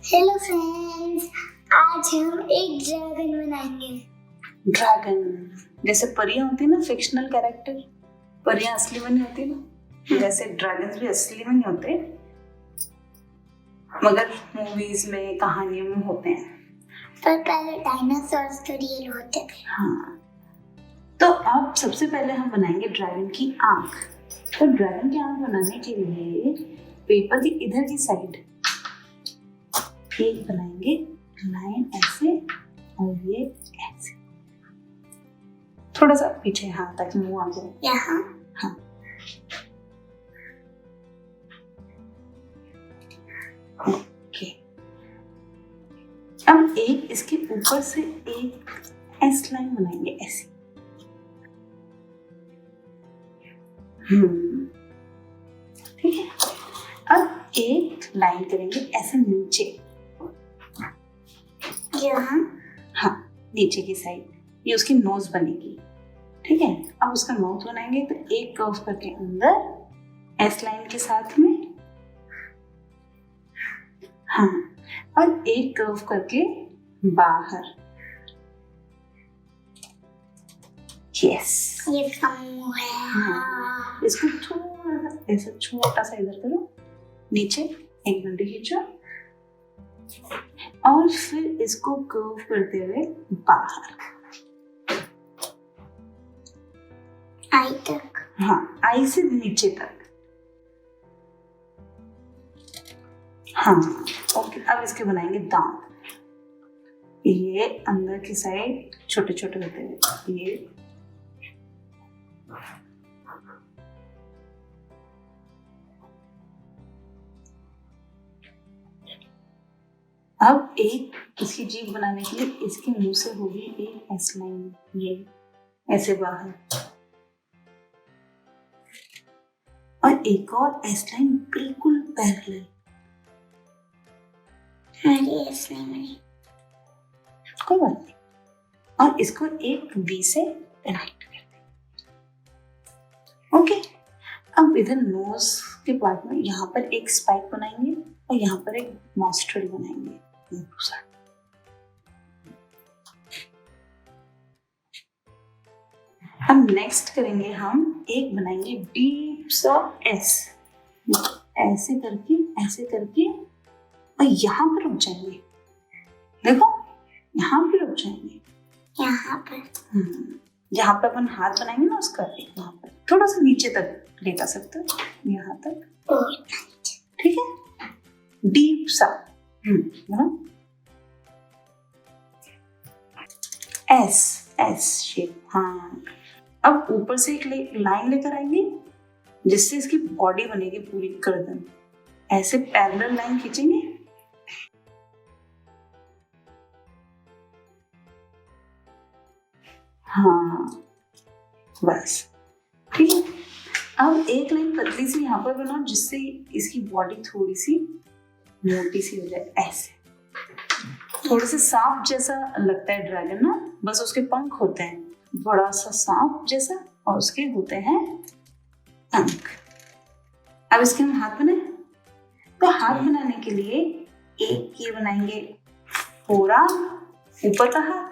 Hello friends, आज हम एक ड्रैगन बनाएंगे। ड्रैगन जैसे परियां होती है ना, फिक्शनल कैरेक्टर, परियां असली में नहीं होती ना, वैसे ड्रैगन्स भी असली में नहीं होते, मगर मूवीज में कहानियों में होते हैं। पर पहले डायनासोर्स तो रियल होते थे। हाँ, तो अब सबसे पहले हम बनाएंगे ड्रैगन की आंख। तो ड्रैगन की आंख बनाने के लिए पेपर की इधर की साइड एक बनाएंगे लाइन ऐसे और ये ऐसे, थोड़ा सा पीछे, हाँ, ताकि मुंह आ जाए यहाँ। हाँ, ओके। अब एक इसके ऊपर से एक एस लाइन बनाएंगे ऐसे। ठीक है। अब एक लाइन करेंगे ऐसे नीचे, यहाँ। हाँ, नीचे की साइड, ये उसकी नोज बनेगी। ठीक है। अब उसका माउथ बनाएंगे तो एक कर्व करके अंदर एस लाइन के साथ में, हाँ, और एक कर्व करके बाहर। यस, ये इसका मुंह है। हाँ, इसको थोड़ा सा ऐसा छोटा सा इधर करो, नीचे एक डंडी खींचो और फिर इसको कर्व करते हुए बाहर, आई तक। हाँ, आई से नीचे तक। हाँ, ओके। अब इसके बनाएंगे दांत। ये अंदर की साइड छोटे छोटे होते हैं ये, अब एक इसकी जीभ बनाने के लिए इसके मुंह से होगी एक एस लाइन, ये ऐसे बाहर, और एक और एस लाइन बिल्कुल पैरेलल। अरे इसमें नहीं, कोई बात नहीं। और इसको एक वी से कनेक्ट कर दें। ओके। अब इधर नोज के पार्ट में यहाँ पर एक स्पाइक बनाएंगे और यहाँ पर एक नॉस्ट्रिल बनाएंगे। अब नेक्स्ट करेंगे हम, एक बनाएंगे डीप सा एस, ऐसे करके और यहाँ पर रुक जाएंगे। देखो, यहाँ पे रुक जाएंगे, यहाँ पर। यहाँ पे अपन हाथ बनाएंगे ना उसका, यहाँ पर थोड़ा सा नीचे तक ले जा सकते हो, यहाँ तक। ठीक है, डीप सा एस शेप। हाँ, अब ऊपर से एक लाइन लेकर आएंगे जिससे इसकी बॉडी बनेगी पूरी गर्दन, ऐसे पैरेलल लाइन खींचेंगे। हाँ, बस ठीक है। अब एक लाइन पतली सी यहाँ पर बनाओ जिससे इसकी बॉडी थोड़ी सी मोटी सी हो जाए, ऐसे थोड़े से सांप जैसा लगता है ड्रैगन ना, बस उसके पंख होते हैं बड़ा सा सांप जैसा और उसके होते हैं पंख। अब इसके हम हाथ बनाए, तो हाथ बनाने के लिए एक ये बनाएंगे पूरा ऊपर का हाथ,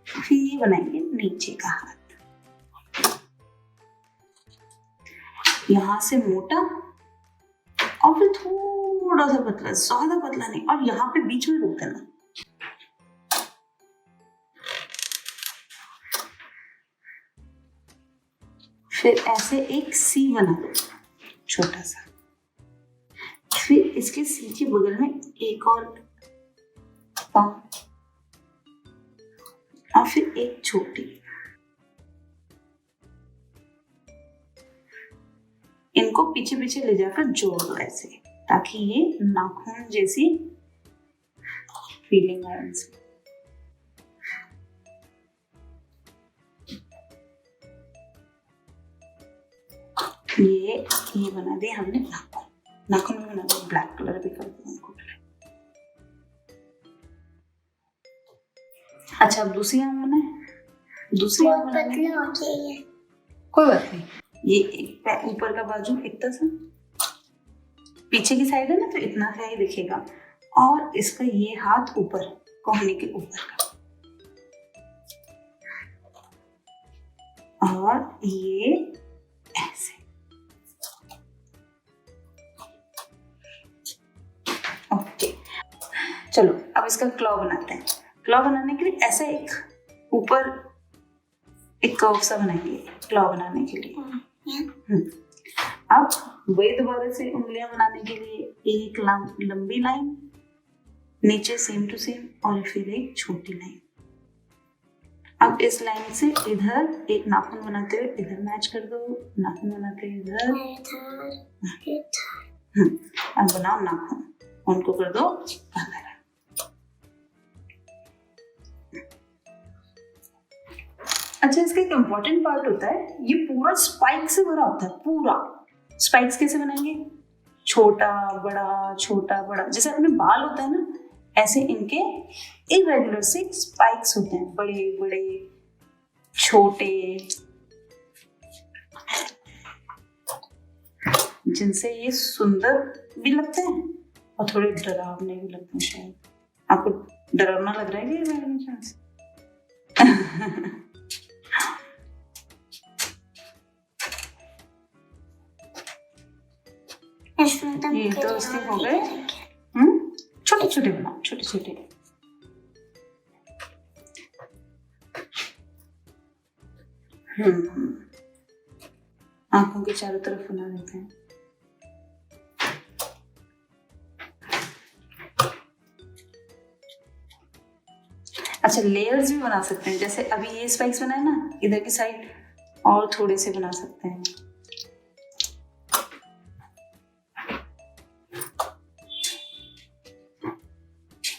फिर ये बनाएंगे नीचे का हाथ, यहाँ से मोटा और फिर थोड़ा सा पतला, ज्यादा पतला नहीं, और यहाँ पे बीच में रोक देना। फिर ऐसे एक सी बना दो छोटा सा, फिर इसके सी के बगल में एक और पाँव और फिर एक छोटी, इनको पीछे पीछे ले जाकर जोड़ दो ऐसे, ताकि ये नाखून जैसी फीलिंग आए इनसे। ये बना दिया हमने नाखून में बना दिया, ब्लैक कलर भी कर दिया उनको। अच्छा, अब दूसरी आंख बनाए। दूसरी आंख बनाने कोई बात नहीं, ये एक ऊपर का बाजू इतना सा, पीछे की साइड है ना तो इतना सा ही दिखेगा, और इसका ये हाथ ऊपर, कोहनी के ऊपर का, और ये ऐसे। ओके, चलो अब इसका क्लॉ बनाते हैं। क्लॉ बनाने के लिए ऐसा एक ऊपर एक कर्व सा बनाएंगे क्लॉ बनाने के लिए। अब वही दोबारा से उंगलियां बनाने के लिए एक लंबी लाइन नीचे सेम टू सेम, और फिर एक छोटी लाइन। अब इस लाइन से इधर एक नाखून बनाते हुए इधर मैच कर दो, नाखून बनाते हुए इधर। अब बनाओ नाखून, उनको कर दो अंदर। अच्छा, इसका एक इम्पोर्टेंट पार्ट होता है, ये पूरा स्पाइक से भरा होता है, पूरा। स्पाइक्स कैसे बनाएंगे? छोटा बड़ा छोटा बड़ा, जैसे अपने बाल होता है ना, ऐसे इनके इरेगुलर से स्पाइक्स होते हैं, बड़े बड़े छोटे, जिनसे ये सुंदर भी लगते हैं और थोड़े डरावने भी लगते हैं। शायद आपको डरावना लग रहा है कि ये तो इसके हो गए। छोटे छोटे बनाओ, छोटे छोटे। आंखों के चारों तरफ बना देते हैं। अच्छा, लेयर्स भी बना सकते हैं, जैसे अभी ये स्पाइक्स बनाए ना, इधर की साइड और थोड़े से बना सकते हैं।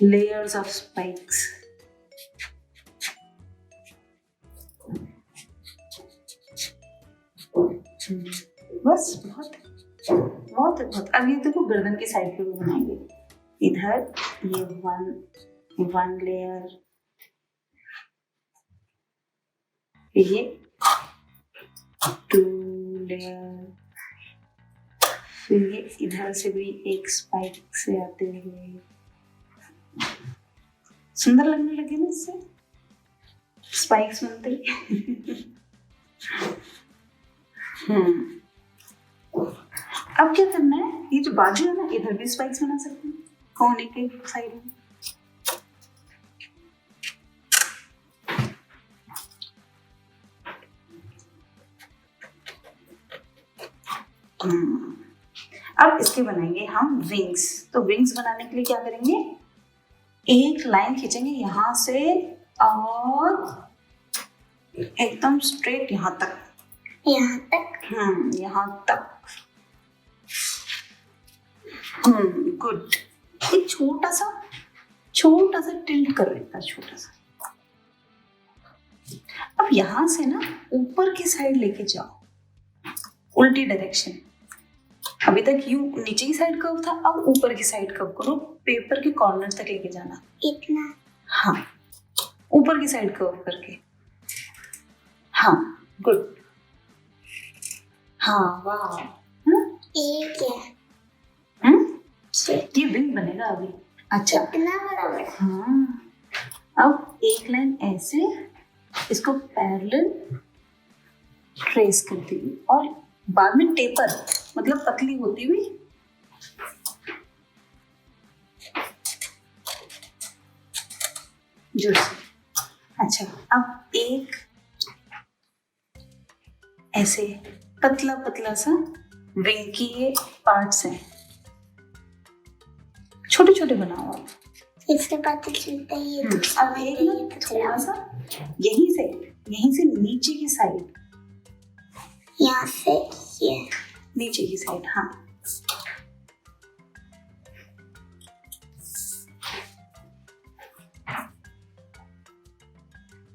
Layers of spikes. बस बहुत बहुत बहुत। अब ये देखो गर्दन की साइड पे भी बनाएंगे। इधर ये वन लेयर, ये 2 लेयर, फिर ये इधर से भी एक स्पाइक से आते हुए। सुंदर लगने लगे ना इससे स्पाइक्स बनते ही। अब क्या करना है, ये जो बाजू है ना, इधर भी स्पाइक्स बना सकते हैं, कोने के साइड में। अब इसके बनाएंगे हम विंग्स। तो विंग्स बनाने के लिए क्या करेंगे, एक लाइन खींचेंगे यहां से और एकदम स्ट्रेट यहां तक, यहां तक। गुड। एक छोटा सा टिल्ट कर लेता, छोटा सा। अब यहां से ना ऊपर की साइड लेके जाओ, उल्टी डायरेक्शन। अभी तक यू नीचे की साइड कर्व था, अब ऊपर की साइड कर्व करो, पेपर के कॉर्नर तक लेके जाना, इतना। हाँ, ऊपर की साइड कर्व करके। हाँ, गुड। हाँ, वाह। एक है। ये विंग बनेगा अभी। अच्छा, इतना बड़ा। हाँ, अब एक लाइन ऐसे इसको पैरेलल ट्रेस करती हुई, और बाद में टेपर, मतलब पतली होती हुई। अच्छा, अब एक ऐसे पतला पतला सा विंग की ये पार्ट्स हैं, छोटे छोटे बनाओ आप। इससे पता चलता है ये। अब एक ना थोड़ा सा यहीं से नीचे की साइड, यहाँ से ये नीचे की साइड। हाँ,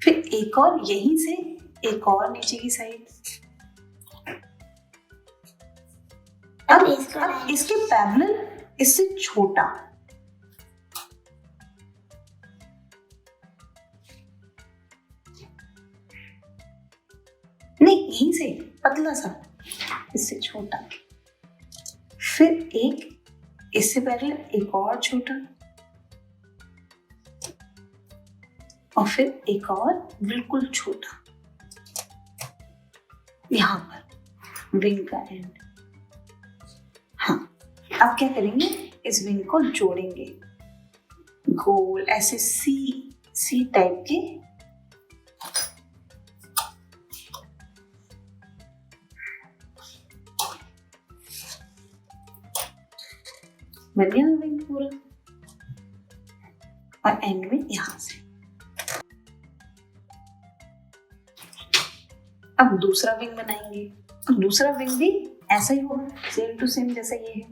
फिर एक और यहीं से एक और नीचे की साइड। अब इसके पैरेलल इससे छोटा, नहीं यहीं से पतला सा, इससे छोटा, फिर एक इससे पैरेलल एक और छोटा, और फिर एक और बिल्कुल छोटा यहाँ पर विंग का एंड। हाँ, अब क्या करेंगे, इस विंग को जोड़ेंगे गोल ऐसे सी टाइप के। बन गया विंग पूरा, और एंड में यहां से। अब दूसरा विंग बनाएंगे। अब दूसरा विंग भी ऐसा ही होगा, सेम टू सेम जैसा ये है।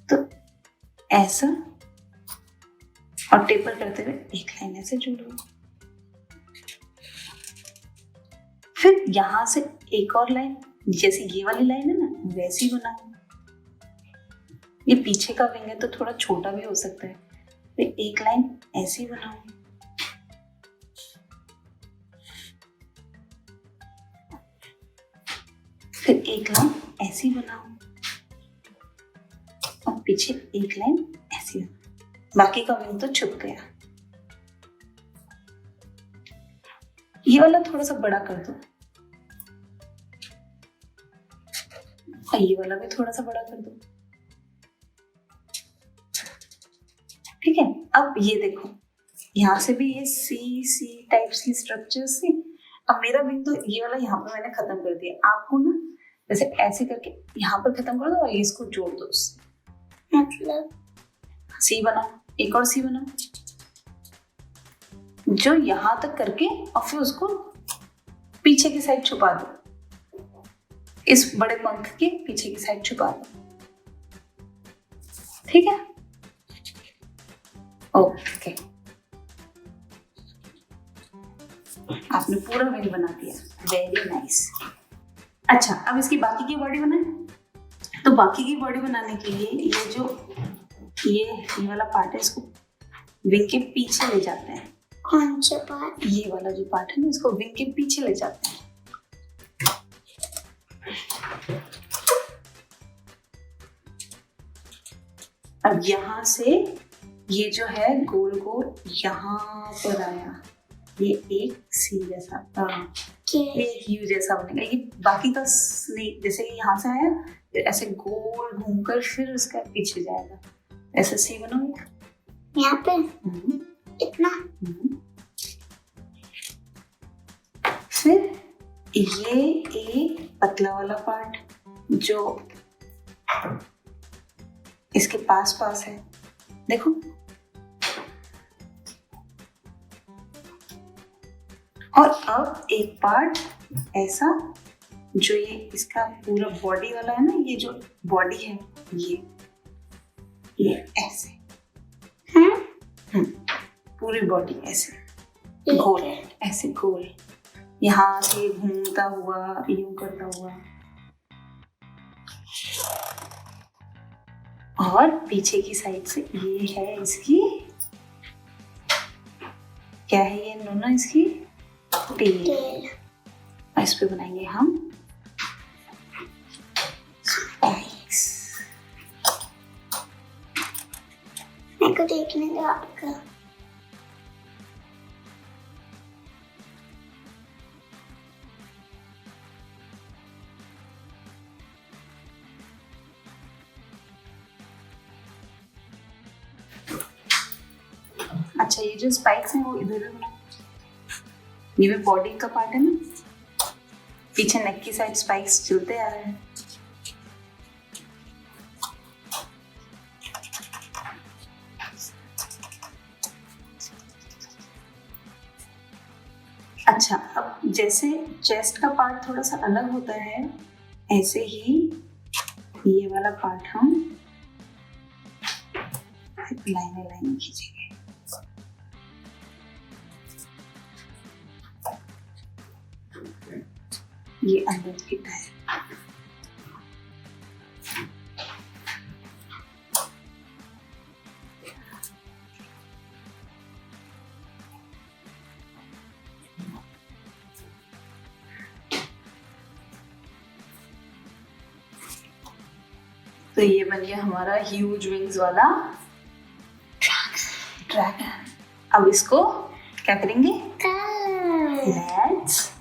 तो ऐसा और टेपर करते हुए एक लाइन ऐसे जोड़ो। फिर यहां से एक और लाइन, जैसे ये वाली लाइन है ना वैसी बनाओ। ये पीछे का विंग है तो थोड़ा छोटा भी हो सकता है। फिर एक लाइन ऐसी बनाओ। फिर एक लाइन ऐसी बनाओ और पीछे एक लाइन ऐसी बनाओ। बाकी का विंग तो छुप गया। ये वाला थोड़ा सा बड़ा कर दो और ये वाला भी थोड़ा सा बड़ा कर दो। ठीक है, अब ये देखो यहाँ से भी ये सी टाइप्स की स्ट्रक्चर्स थी। अब मेरा विंग तो ये वाला यहाँ पे मैंने खत्म कर दिया। आपको ना जैसे ऐसे करके यहाँ पर खत्म कर दो और इसको जोड़ दो उससे। मतलब सी बनाओ, एक और सी बनाओ जो यहाँ तक करके, और फिर उसको पीछे की साइड छुपा दो। इस बड़े पंख के पीछे की साइड छुपा दो। ठीक है, ओके। आपने पूरा विंग बना दिया, वेरी नाइस। अच्छा, अब इसकी बाकी की बॉडी बनाए। तो बाकी की बॉडी बनाने के लिए ये जो ये वाला पार्ट है इसको विंग के पीछे ले जाते हैं। कौन सा पार्ट? ये वाला जो पार्ट है ना इसको विंग के पीछे ले जाते हैं। अब यहाँ से ये जो है गोल गोल यहाँ पर आया, ये एक सी जैसा एक यू जैसा बनेगा। ये बाकी का नहीं, जैसे यहाँ से आया फिर ऐसे गोल घूमकर फिर उसका पीछे जाएगा। ऐसे सी बनाओगे यहाँ पे इतना। फिर ये एक पतला वाला पार्ट जो इसके पास पास है, देखो। और अब एक पार्ट ऐसा जो ये इसका पूरा बॉडी वाला है ना, ये जो बॉडी है ये ऐसे पूरी बॉडी ऐसे गोल, ऐसे गोल यहाँ से घूमता हुआ यूं करता हुआ। और पीछे की साइड से ये है इसकी, क्या है ये नोना, इसकी टेल। इस पे बनाएंगे हम स्पाइक्स। मेरे को देखने दो आपका। अच्छा, ये जो स्पाइक्स हैं वो इधर भी बनाओ। ये भी बॉडी का पार्ट है ना, पीछे नेक की साइड स्पाइक्स चलते आ रहे हैं। अच्छा, अब जैसे चेस्ट का पार्ट थोड़ा सा अलग होता है, ऐसे ही ये वाला पार्ट हम लाइन खींचेंगे। ये अंदर की टायर। तो ये बन गया हमारा ह्यूज विंग्स वाला ड्रैगन। अब इसको क्या करेंगे? कलर। Let's